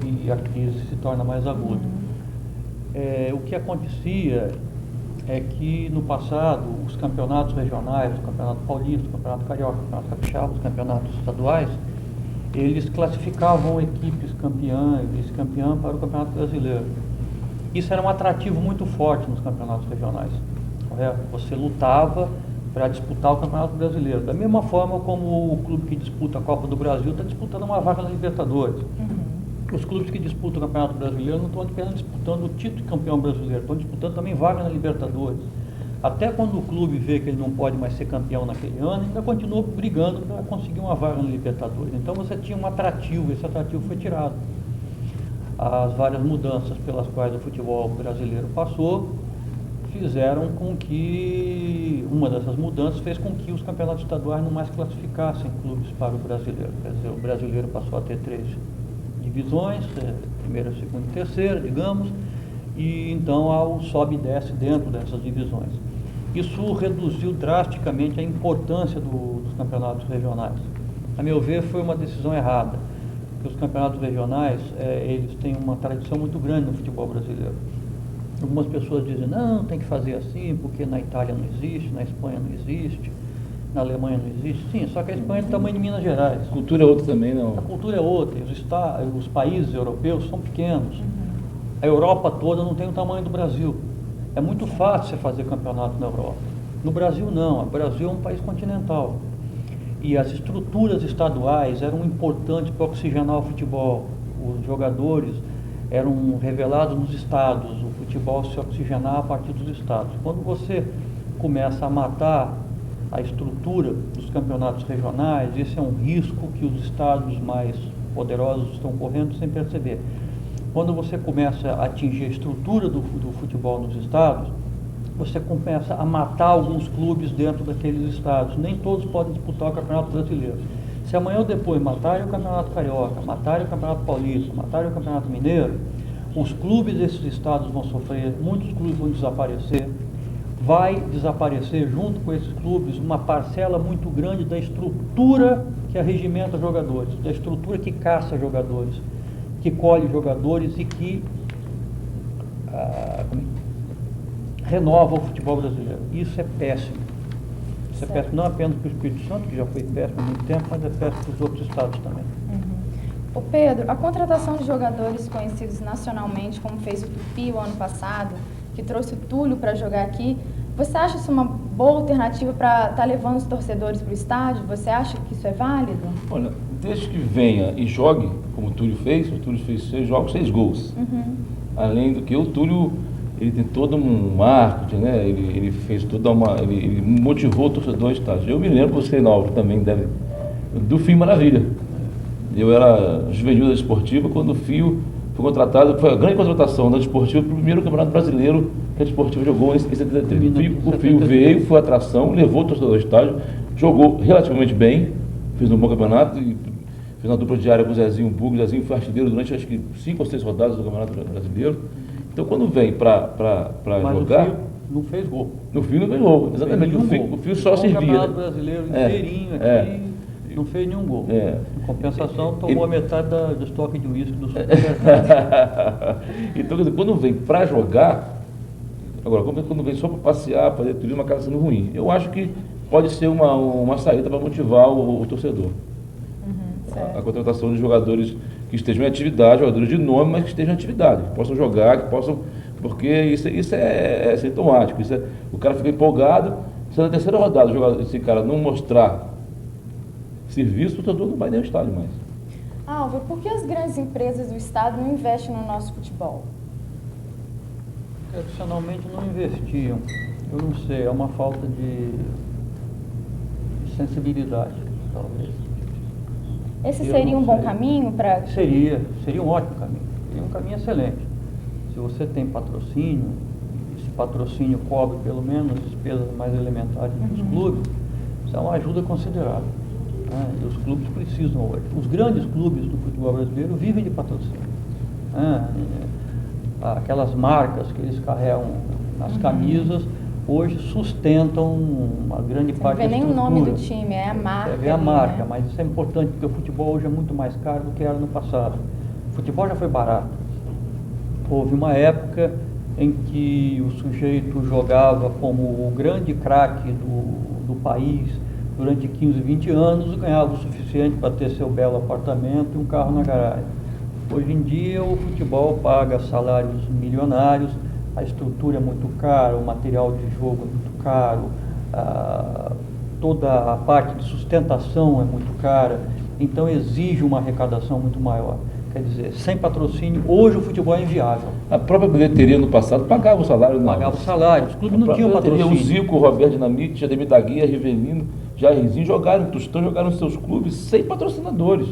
e a crise se torna mais aguda. O que acontecia é que, no passado, os campeonatos regionais, o Campeonato Paulista, o Campeonato Carioca, o Campeonato Capixaba, os campeonatos estaduais, eles classificavam equipes campeã e vice-campeã para o Campeonato Brasileiro. Isso era um atrativo muito forte nos campeonatos regionais, correto? Você lutava para disputar o Campeonato Brasileiro, da mesma forma como o clube que disputa a Copa do Brasil está disputando uma vaga na Libertadores. Os clubes que disputam o Campeonato Brasileiro não estão apenas disputando o título de campeão brasileiro, estão disputando também vaga na Libertadores. Até quando o clube vê que ele não pode mais ser campeão naquele ano, ainda continua brigando para conseguir uma vaga na Libertadores. Então você tinha um atrativo, esse atrativo foi tirado. As várias mudanças pelas quais o futebol brasileiro passou fizeram com que, uma dessas mudanças fez com que os campeonatos estaduais não mais classificassem clubes para o brasileiro. Quer dizer, o brasileiro passou a ter 3 divisões, primeira, segunda e terceira, digamos, e então há o sobe e desce dentro dessas divisões. Isso reduziu drasticamente a importância dos campeonatos regionais. A meu ver, foi uma decisão errada, porque os campeonatos regionais, eles têm uma tradição muito grande no futebol brasileiro. Algumas pessoas dizem, não, tem que fazer assim, porque na Itália não existe, na Espanha não existe, na Alemanha não existe. Sim, só que a Espanha é do tamanho de Minas Gerais. A cultura é outra também, não? A cultura é outra, os países europeus são pequenos. A Europa toda não tem o tamanho do Brasil. É muito fácil você fazer campeonato na Europa. No Brasil não, o Brasil é um país continental. E as estruturas estaduais eram importantes para oxigenar o futebol. Os jogadores eram revelados nos estados, o futebol se oxigenava a partir dos estados. Quando você começa a matar a estrutura dos campeonatos regionais, esse é um risco que os estados mais poderosos estão correndo sem perceber. Quando você começa a atingir a estrutura do futebol nos estados, você começa a matar alguns clubes dentro daqueles estados. Nem todos podem disputar o Campeonato Brasileiro. Se amanhã ou depois matarem o Campeonato Carioca, matarem o Campeonato Paulista, matarem o Campeonato Mineiro, os clubes desses estados vão sofrer, muitos clubes vão desaparecer. Vai desaparecer junto com esses clubes uma parcela muito grande da estrutura que arregimenta jogadores, da estrutura que caça jogadores, que colhe jogadores e que renova o futebol brasileiro. Isso é péssimo. Isso é péssimo não apenas para o Espírito Santo, que já foi péssimo há muito tempo, mas é péssimo para os outros estados também. Ô Pedro, a contratação de jogadores conhecidos nacionalmente, como fez o Tupi o ano passado, que trouxe o Túlio para jogar aqui, você acha isso uma boa alternativa para estar levando os torcedores para o estádio? Você acha que isso é válido? Olha, desde que venha e jogue, como o Túlio fez 6 jogos, 6 gols. Além do que o Túlio, ele tem todo um marketing, né? Ele fez toda ele motivou o torcedor ao estádio. Eu me lembro, você Naldo também deve, do Fio Maravilha. Eu era juvenil da Desportiva quando o Fio foi contratado, foi a grande contratação da Desportiva para o primeiro Campeonato Brasileiro que a Desportiva jogou em 73. O Fio veio, foi atração, levou o torcedor ao estádio, jogou relativamente bem, fez um bom campeonato, e fez uma dupla diária com o Zezinho Bug. O Zezinho foi artilheiro durante acho que 5 ou 6 rodadas do Campeonato Brasileiro. Então quando vem para jogar... O Fio não fez gol. No Fio não fez gol, exatamente. O Fio só servia. O Campeonato Brasileiro inteirinho aqui, não fez nenhum gol. Em compensação, tomou a metade do estoque de uísque do supermercado. Então, quer dizer, quando vem para jogar, agora, quando vem só para passear, fazer turismo, acaba sendo ruim. Eu acho que pode ser uma saída para motivar o torcedor. A contratação de jogadores que estejam em atividade, jogadores de nome, mas que estejam em atividade, que possam jogar, que possam... Porque isso é sintomático. O cara fica empolgado, se na terceira rodada esse cara não mostrar serviço, o torcedor não vai nem ao estádio mais. Álvaro, por que as grandes empresas do estado não investem no nosso futebol? Tradicionalmente não investiam. Eu não sei, é uma falta de sensibilidade, talvez. Esse seria um bom caminho para... Seria um ótimo caminho. Seria um caminho excelente. Se você tem patrocínio, esse patrocínio cobre pelo menos as despesas mais elementares dos clubes, isso é uma ajuda considerável. E os clubes precisam hoje. Os grandes clubes do futebol brasileiro vivem de patrocínio. Aquelas marcas que eles carregam nas camisas hoje sustentam uma grande parte da estrutura. Não vê nem o nome do time, é a marca. É a marca, mas isso é importante porque o futebol hoje é muito mais caro do que era no passado. O futebol já foi barato. Houve uma época em que o sujeito jogava como o grande craque do país durante 15, 20 anos, ganhava o suficiente para ter seu belo apartamento e um carro na garagem. Hoje em dia o futebol paga salários milionários, a estrutura é muito cara, o material de jogo é muito caro, toda a parte de sustentação é muito cara, então exige uma arrecadação muito maior. Quer dizer, sem patrocínio, hoje o futebol é inviável. A própria bilheteria no passado pagava o salário. Pagava o salário, os clubes não tinham patrocínio. O Zico, o Roberto Dinamite, Ademir da Guia, Rivelino, Jairzinho jogaram, Tostão jogaram seus clubes sem patrocinadores.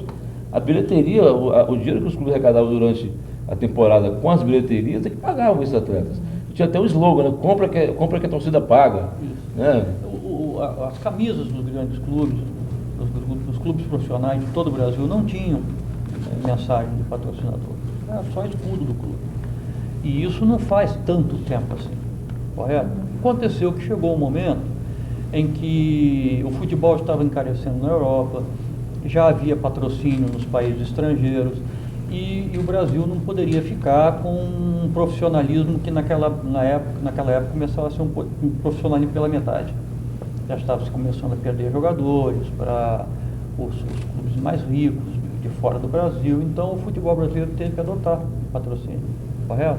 A bilheteria, o dinheiro que os clubes arrecadavam durante a temporada com as bilheterias é que pagavam esses atletas. Tinha até o slogan, né? Compra que a torcida paga. Né? As camisas dos grandes clubes, dos clubes profissionais de todo o Brasil não tinham mensagem de patrocinador. Era só escudo do clube. E isso não faz tanto tempo assim. Correto? Aconteceu que chegou um momento em que o futebol estava encarecendo na Europa, já havia patrocínio nos países estrangeiros e o Brasil não poderia ficar com um profissionalismo que naquela época começava a ser um profissionalismo pela metade. Já estava se começando a perder jogadores para os clubes mais ricos de fora do Brasil, então o futebol brasileiro teve que adotar patrocínio, correto?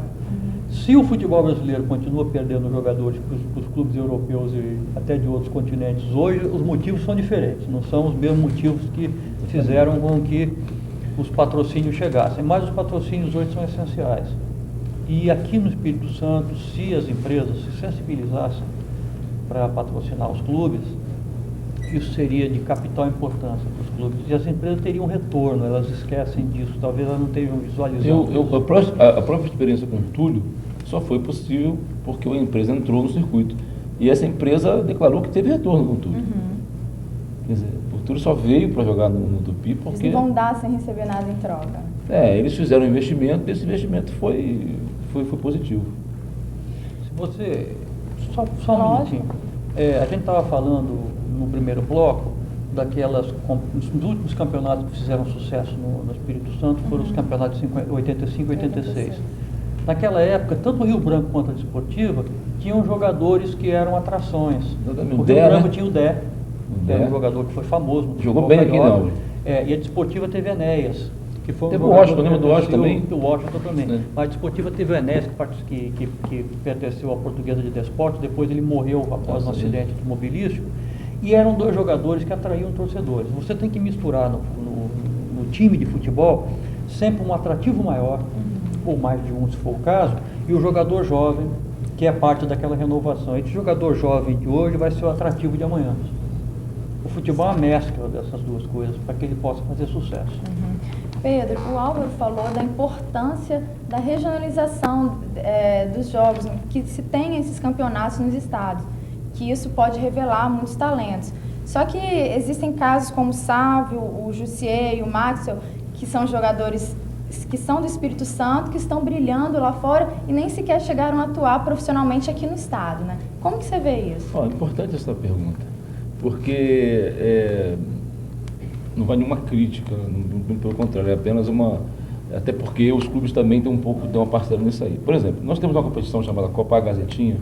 Se o futebol brasileiro continua perdendo jogadores para os clubes europeus e até de outros continentes, hoje os motivos são diferentes, não são os mesmos motivos que fizeram com que os patrocínios chegassem, mas os patrocínios hoje são essenciais. E aqui no Espírito Santo, se as empresas se sensibilizassem para patrocinar os clubes, isso seria de capital importância para os clubes. E as empresas teriam retorno, elas esquecem disso, talvez elas não estejam visualizando. A própria experiência com o Túlio só foi possível porque a empresa entrou no circuito. E essa empresa declarou que teve retorno com o Túlio. Quer dizer, o Túlio só veio para jogar no Tupi porque... Eles não vão dar sem receber nada em troca. Eles fizeram um investimento e esse investimento foi positivo. Se você... Só um minutinho. A gente estava falando no primeiro bloco os últimos campeonatos que fizeram sucesso no Espírito Santo foram os campeonatos de 85 e 86. Naquela época, tanto o Rio Branco quanto a Desportiva tinham jogadores que eram atrações. O Rio Branco tinha o Dé, que era um jogador que foi famoso. Jogou bem aqui, não? E a Desportiva teve Enéas, Que foi Teve o Washington, lembra do Washington também? O Washington também. É. A Desportiva teve o Enéas, que pertenceu à Portuguesa de Desportos, depois ele morreu após um acidente automobilístico, e eram dois jogadores que atraíam torcedores. Você tem que misturar no time de futebol sempre um atrativo maior, ou mais de um se for o caso, e o jogador jovem, que é parte daquela renovação. Esse jogador jovem de hoje vai ser o atrativo de amanhã. O futebol é uma mescla dessas duas coisas para que ele possa fazer sucesso. Pedro, o Álvaro falou da importância da regionalização dos jogos, que se tem esses campeonatos nos estados, que isso pode revelar muitos talentos. Só que existem casos como o Sávio, o Jussier e o Maxwell, que são jogadores que são do Espírito Santo, que estão brilhando lá fora e nem sequer chegaram a atuar profissionalmente aqui no estado, né? Como que você vê isso? É importante essa pergunta, porque não vai nenhuma crítica, pelo contrário, é apenas uma... Até porque os clubes também têm uma parcela nisso aí. Por exemplo, nós temos uma competição chamada Copa Gazetinha,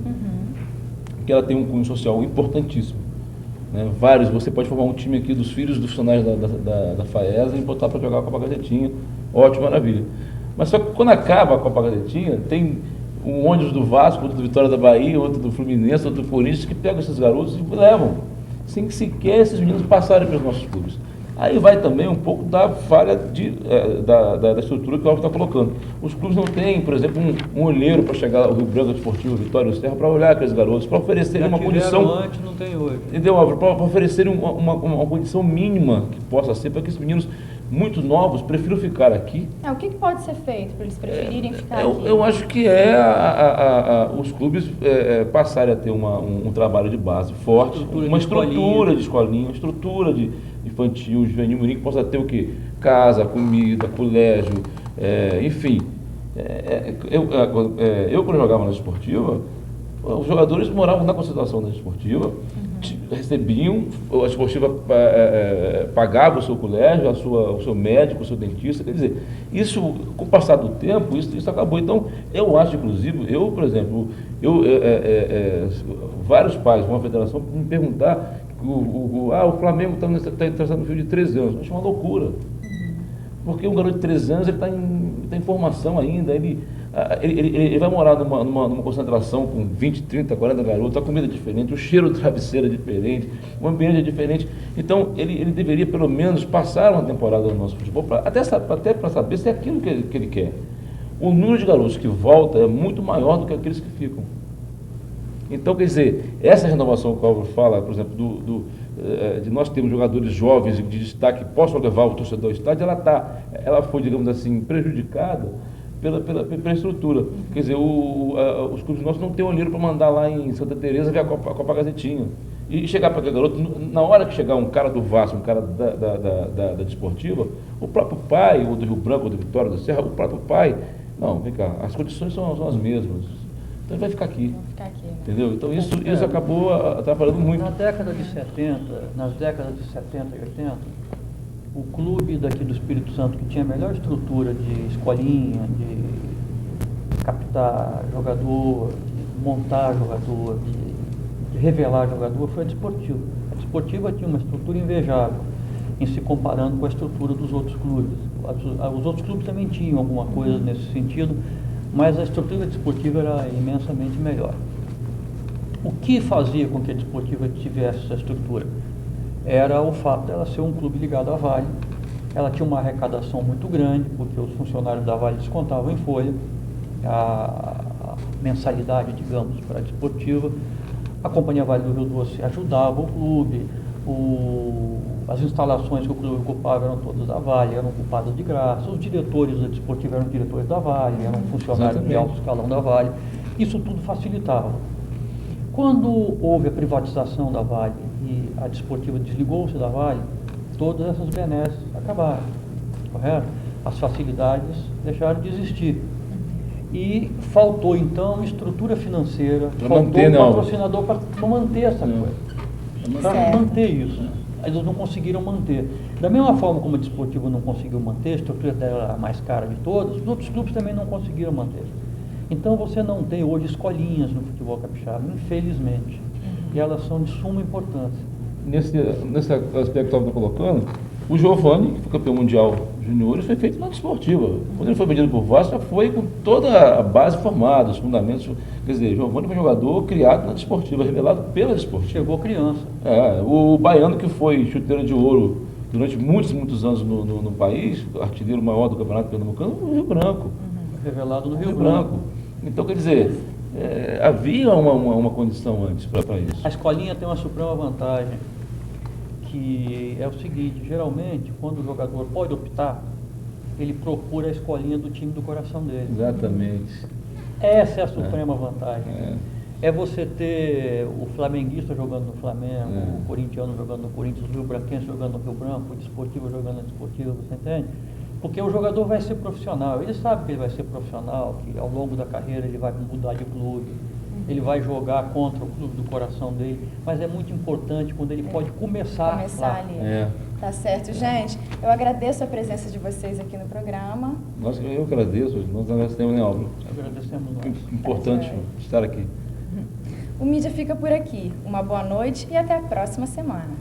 que ela tem um cunho social importantíssimo. Né? Você pode formar um time aqui dos filhos dos funcionários da FAESA e botar para jogar a Copa Gazetinha, ótimo, maravilha. Mas só que quando acaba a Copa Gazetinha, tem um ônibus do Vasco, outro do Vitória da Bahia, outro do Fluminense, outro do Corinthians, que pegam esses garotos e levam, sem que sequer esses meninos passarem pelos nossos clubes. Aí vai também um pouco da falha da estrutura que o Álvaro está colocando. Os clubes não têm, por exemplo, um olheiro para chegar ao Rio Branco Desportivo, Vitória do Serra, para olhar aqueles garotos, para oferecerem uma condição... antes, não tem hoje. Entendeu, Álvaro? Para oferecerem uma condição mínima que possa ser para que esses meninos muito novos prefiram ficar aqui. O que pode ser feito para eles preferirem ficar aqui? Eu acho que os clubes passarem a ter um trabalho de base forte, uma estrutura de escolinha, uma estrutura de infantil, juvenil, que possa ter o quê? Casa, comida, colégio, enfim. Eu, quando jogava na Desportiva, os jogadores moravam na concentração da Desportiva, recebiam, a Desportiva pagava o seu colégio, o seu médico, o seu dentista, quer dizer, isso, com o passar do tempo, isso acabou. Então, eu acho, inclusive, por exemplo, vários pais, uma federação, me perguntar o Flamengo está interessado no filho de 13 anos. Acho uma loucura. Porque um garoto de 13 anos ele está em formação ainda, ele vai morar numa concentração com 20, 30, 40 garotos, a comida é diferente, o cheiro do travesseiro é diferente, o ambiente é diferente. Então, ele deveria pelo menos passar uma temporada no nosso futebol, até para saber se é aquilo que ele quer. O número de garotos que volta é muito maior do que aqueles que ficam. Então, quer dizer, essa renovação que o Álvaro fala, por exemplo, de nós termos jogadores jovens de destaque que possam levar o torcedor ao estádio, ela foi, digamos assim, prejudicada pela estrutura. Quer dizer, os clubes nossos não têm olheiro para mandar lá em Santa Teresa ver a Copa Gazetinha. E chegar para aquele garoto, na hora que chegar um cara do Vasco, um cara da Desportiva, o próprio pai, ou do Rio Branco, ou do Vitória da Serra, o próprio pai, não, vem cá, as condições são as mesmas. Então ele vai ficar aqui. Né? Entendeu? Então isso acabou atrapalhando muito. Nas décadas de 70 e 80, o clube daqui do Espírito Santo que tinha a melhor estrutura de escolinha, de captar jogador, de montar jogador, de revelar jogador, foi a Desportiva. A Desportiva tinha uma estrutura invejável em se comparando com a estrutura dos outros clubes. Os outros clubes também tinham alguma coisa nesse sentido, mas a estrutura desportiva era imensamente melhor. O que fazia com que a Desportiva tivesse essa estrutura? Era o fato dela ser um clube ligado à Vale. Ela tinha uma arrecadação muito grande, porque os funcionários da Vale descontavam em folha a mensalidade, digamos, para a Desportiva. A Companhia Vale do Rio Doce ajudava o clube, as instalações que o clube ocupava eram todas da Vale, eram ocupadas de graça, os diretores da Desportiva eram diretores da Vale, eram funcionários de alto escalão da Vale, isso tudo facilitava. Quando houve a privatização da Vale e a Desportiva desligou-se da Vale, todas essas benesses acabaram, correto? As facilidades deixaram de existir. E faltou, então, estrutura financeira, faltou patrocinador para manter essa coisa, para manter isso. Eles não conseguiram manter. Da mesma forma como a Desportiva não conseguiu manter, a estrutura dela era a mais cara de todas, os outros clubes também não conseguiram manter. Então você não tem hoje escolinhas no futebol capixaba, infelizmente. E elas são de suma importância. Nesse aspecto que eu estava colocando, O Giovani, que foi campeão mundial juniores, foi feito na desportiva. Quando ele foi vendido por Vasco, já foi com toda a base formada, os fundamentos. Quer dizer, Giovani foi um jogador criado na desportiva, revelado pela desportiva. Chegou criança. O baiano que foi chuteiro de ouro durante muitos anos no país, artilheiro maior do Campeonato Pernambucano, no Rio Branco. Revelado no Rio Branco. Então, quer dizer, havia uma condição antes para isso. A escolinha tem uma suprema vantagem, que é o seguinte: geralmente, quando o jogador pode optar, ele procura a escolinha do time do coração dele. Exatamente. Essa é a suprema vantagem. É você ter o flamenguista jogando no Flamengo, o corintiano jogando no Corinthians, o rio-branquense jogando no Rio Branco, o desportivo jogando no desportivo, você entende? Porque o jogador vai ser profissional, ele sabe que ele vai ser profissional, que ao longo da carreira ele vai mudar de clube, ele vai jogar contra o clube do coração dele, mas é muito importante quando ele pode começar lá. Ali. Tá certo, gente. Eu agradeço a presença de vocês aqui no programa. Eu agradeço, nós agradecemos, né, Álvaro? Agradecemos nós. Importante estar aqui. O Mídia fica por aqui. Uma boa noite e até a próxima semana.